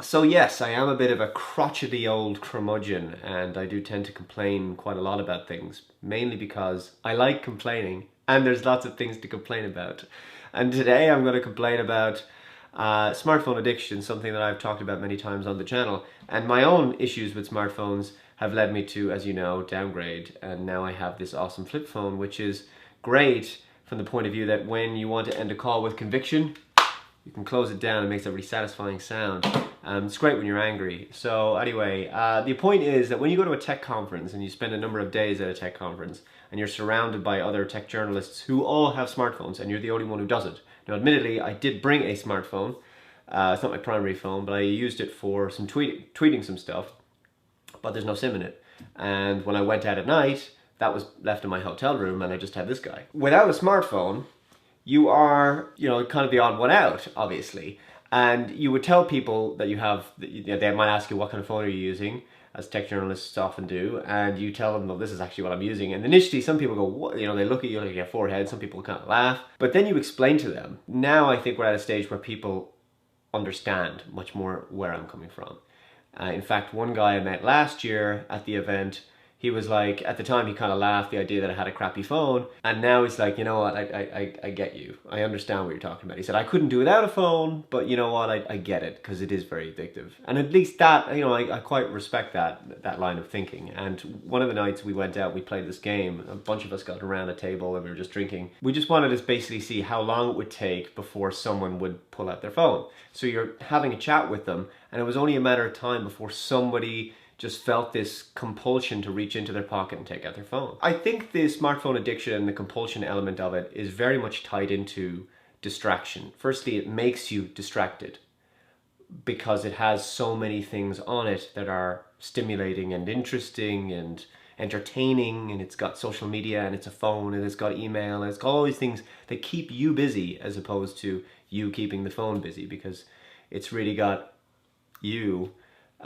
So yes, I am a bit of a crotchety old curmudgeon, and I do tend to complain quite a lot about things, mainly because I like complaining, and there's lots of things to complain about. And today I'm going to complain about smartphone addiction, something that I've talked about many times on the channel. And my own issues with smartphones have led me to, as you know, downgrade, and now I have this awesome flip phone, which is great from the point of view that when you want to end a call with conviction, you can close it down and it makes a really satisfying sound. It's great when you're angry. So anyway, the point is that when you go to a tech conference and you spend a number of days at a tech conference and you're surrounded by other tech journalists who all have smartphones and you're the only one who doesn't. Now admittedly, I did bring a smartphone. It's not my primary phone, but I used it for some tweeting some stuff, but there's no SIM in it. And when I went out at night, that was left in my hotel room and I just had this guy. Without a smartphone, you are, kind of the odd one out, obviously. And you would tell people that you have, they might ask you what kind of phone are you using, as tech journalists often do, and you tell them, well, this is actually what I'm using. And initially some people go, what? They look at you like your forehead, some people kind of laugh. But then you explain to them. Now I think we're at a stage where people understand much more where I'm coming from. In fact, one guy I met last year at the event, he was like, at the time he kind of laughed the idea that I had a crappy phone, and now he's like, you know what, I get you. I understand what you're talking about. He said, I couldn't do without a phone, but you know what, I get it, because it is very addictive. And at least that, I quite respect that line of thinking. And one of the nights we went out, we played this game, a bunch of us got around a table and we were just drinking. We just wanted to basically see how long it would take before someone would pull out their phone. So you're having a chat with them, and it was only a matter of time before somebody just felt this compulsion to reach into their pocket and take out their phone. I think the smartphone addiction and the compulsion element of it is very much tied into distraction. Firstly, it makes you distracted because it has so many things on it that are stimulating and interesting and entertaining, and it's got social media and it's a phone and it's got email and it's got all these things that keep you busy as opposed to you keeping the phone busy, because it's really got you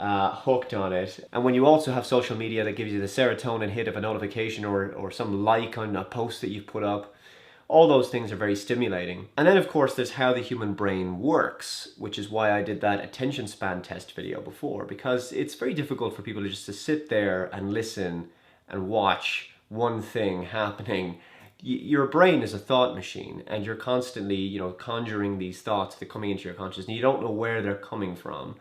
hooked on it. And when you also have social media that gives you the serotonin hit of a notification or some like on a post that you've put up, all those things are very stimulating. And then of course there's how the human brain works, which is why I did that attention span test video before, because it's very difficult for people to sit there and listen and watch one thing happening. Your brain is a thought machine, and you're constantly, conjuring these thoughts that are coming into your consciousness, and you don't know where they're coming from.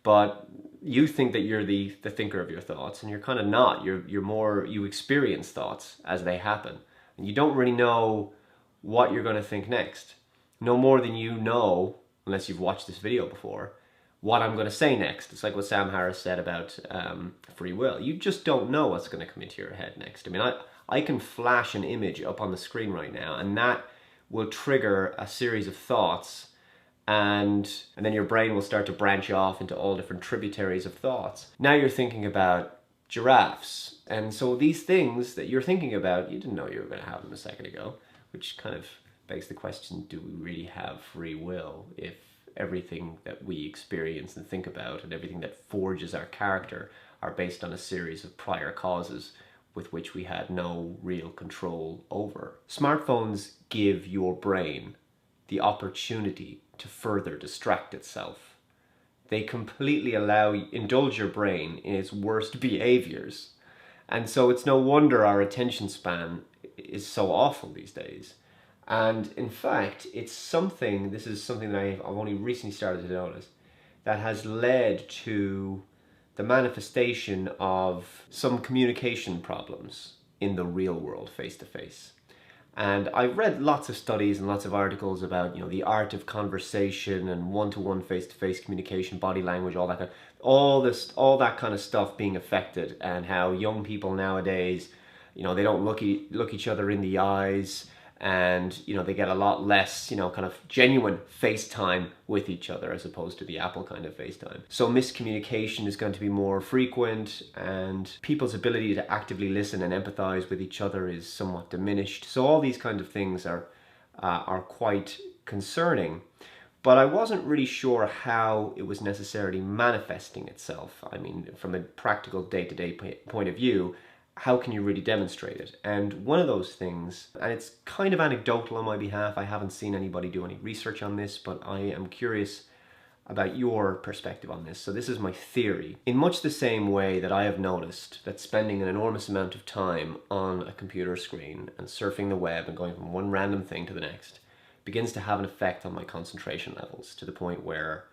But you think that you're the thinker of your thoughts, and you're kind of not. You're more, you experience thoughts as they happen. And you don't really know what you're going to think next. No more than you know, unless you've watched this video before, what I'm going to say next. It's like what Sam Harris said about free will. You just don't know what's going to come into your head next. I mean, I can flash an image up on the screen right now, and that will trigger a series of thoughts, and then your brain will start to branch off into all different tributaries of thoughts. Now you're thinking about giraffes. And so these things that you're thinking about, you didn't know you were going to have them a second ago, which kind of begs the question, do we really have free will if everything that we experience and think about and everything that forges our character are based on a series of prior causes with which we had no real control over? Smartphones give your brain the opportunity to further distract itself. They completely indulge your brain in its worst behaviors. And so it's no wonder our attention span is so awful these days. And in fact, this is something that I've only recently started to notice, that has led to the manifestation of some communication problems in the real world, face to face. And I've read lots of studies and lots of articles about, the art of conversation and one-to-one face-to-face communication, body language, all that kind of stuff being affected, and how young people nowadays, they don't look each other in the eyes, and they get a lot less, kind of genuine FaceTime with each other as opposed to the Apple kind of FaceTime. So miscommunication is going to be more frequent, and people's ability to actively listen and empathize with each other is somewhat diminished. So all these kind of things are quite concerning. But I wasn't really sure how it was necessarily manifesting itself. I mean, from a practical day-to-day point of view, how can you really demonstrate it? And one of those things, and it's kind of anecdotal on my behalf, I haven't seen anybody do any research on this, but I am curious about your perspective on this. So this is my theory. In much the same way that I have noticed that spending an enormous amount of time on a computer screen and surfing the web and going from one random thing to the next begins to have an effect on my concentration levels, to the point where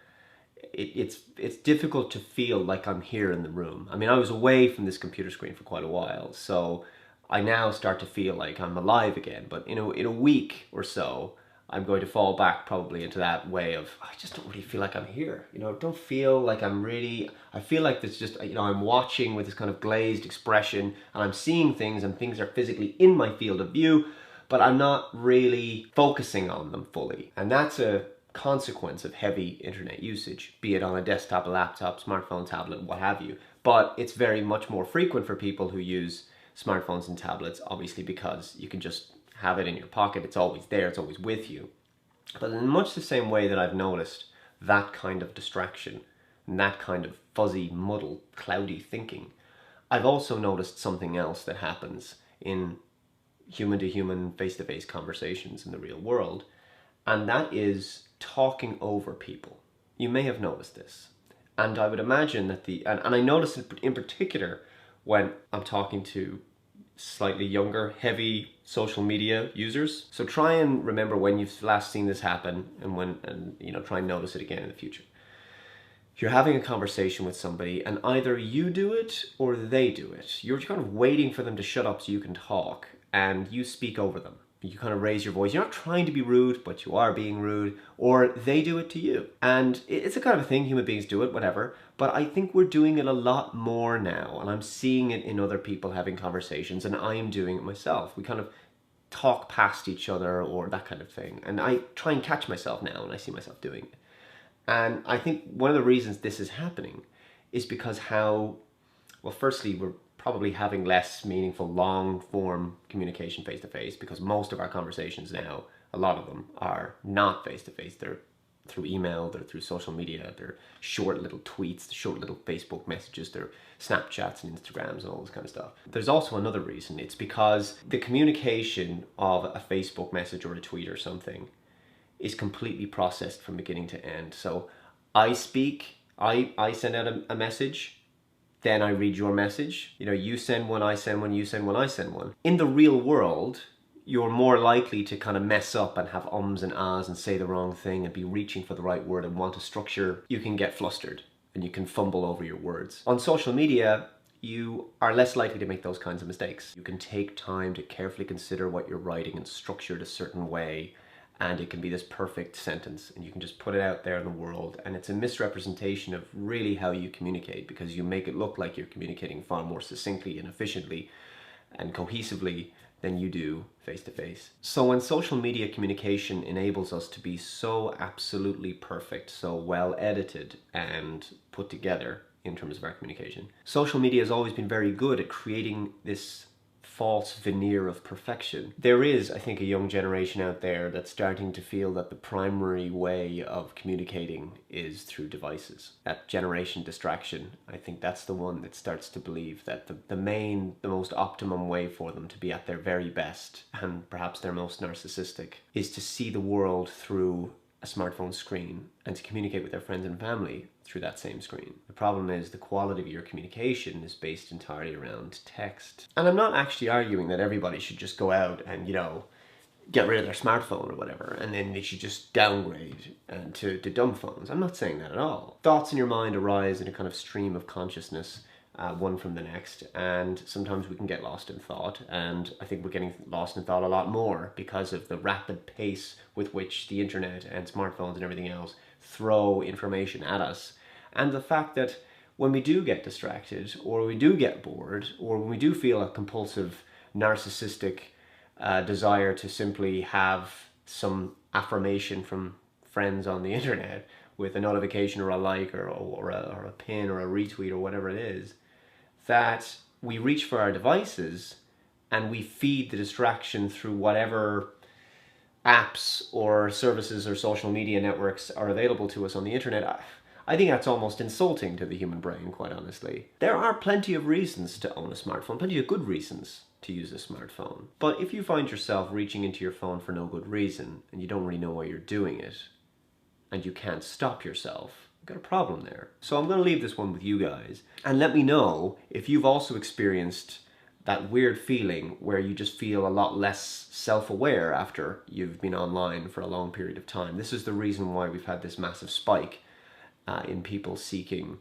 it's difficult to feel like I'm here in the room. I mean, I was away from this computer screen for quite a while, so I now start to feel like I'm alive again. But in a week or so, I'm going to fall back probably into that way of, I just don't really feel like I'm here. I don't feel like I feel like there's just, I'm watching with this kind of glazed expression, and I'm seeing things, and things are physically in my field of view, but I'm not really focusing on them fully. And that's a consequence of heavy internet usage, be it on a desktop, a laptop, smartphone, tablet, what have you. But it's very much more frequent for people who use smartphones and tablets, obviously, because you can just have it in your pocket. It's always there, it's always with you. But in much the same way that I've noticed that kind of distraction and that kind of fuzzy, muddled, cloudy thinking, I've also noticed something else that happens in human-to-human, face-to-face conversations in the real world, and that is talking over people. You may have noticed this. And I would imagine that and I notice it in particular when I'm talking to slightly younger, heavy social media users. So try and remember when you've last seen this happen, and try and notice it again in the future. You're having a conversation with somebody, and either you do it or they do it. You're kind of waiting for them to shut up so you can talk, and you speak over them. You kind of raise your voice. You're not trying to be rude, but you are being rude, or they do it to you. And it's a kind of a thing, human beings do it, whatever. But I think we're doing it a lot more now, and I'm seeing it in other people having conversations, and I am doing it myself. We kind of talk past each other or that kind of thing. And I try and catch myself now, and I see myself doing it. And I think one of the reasons this is happening is because firstly, we're probably having less meaningful, long-form communication face-to-face, because most of our conversations now, a lot of them, are not face-to-face. They're through email, they're through social media, they're short little tweets, short little Facebook messages, they're Snapchats and Instagrams and all this kind of stuff. There's also another reason. It's because the communication of a Facebook message or a tweet or something is completely processed from beginning to end. So I speak, I send out a message, then I read your message. You send one, I send one, you send one, I send one. In the real world, you're more likely to kind of mess up and have ums and ahs and say the wrong thing and be reaching for the right word and want a structure. You can get flustered and you can fumble over your words. On social media, you are less likely to make those kinds of mistakes. You can take time to carefully consider what you're writing and structure it a certain way, and it can be this perfect sentence, and you can just put it out there in the world, and it's a misrepresentation of really how you communicate, because you make it look like you're communicating far more succinctly and efficiently and cohesively than you do face-to-face. So when social media communication enables us to be so absolutely perfect, so well edited and put together in terms of our communication, social media has always been very good at creating this false veneer of perfection. There is, I think, a young generation out there that's starting to feel that the primary way of communicating is through devices. That generation distraction, I think that's the one that starts to believe that the most optimum way for them to be at their very best, and perhaps their most narcissistic, is to see the world through a smartphone screen and to communicate with their friends and family through that same screen. The problem is the quality of your communication is based entirely around text. And I'm not actually arguing that everybody should just go out and, get rid of their smartphone or whatever, and then they should just downgrade to dumb phones. I'm not saying that at all. Thoughts in your mind arise in a kind of stream of consciousness, one from the next, and sometimes we can get lost in thought, and I think we're getting lost in thought a lot more because of the rapid pace with which the internet and smartphones and everything else throw information at us, and the fact that when we do get distracted, or we do get bored, or when we do feel a compulsive narcissistic desire to simply have some affirmation from friends on the internet with a notification or a like or a pin or a retweet or whatever it is, that we reach for our devices and we feed the distraction through whatever apps or services or social media networks are available to us on the internet. I think that's almost insulting to the human brain, quite honestly. There are plenty of reasons to own a smartphone, plenty of good reasons to use a smartphone. But if you find yourself reaching into your phone for no good reason, and you don't really know why you're doing it, and you can't stop yourself, I've got a problem there. So I'm going to leave this one with you guys. And let me know if you've also experienced that weird feeling where you just feel a lot less self-aware after you've been online for a long period of time. This is the reason why we've had this massive spike in people seeking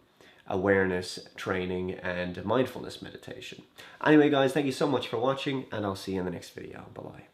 awareness training and mindfulness meditation. Anyway guys, thank you so much for watching, and I'll see you in the next video. Bye-bye.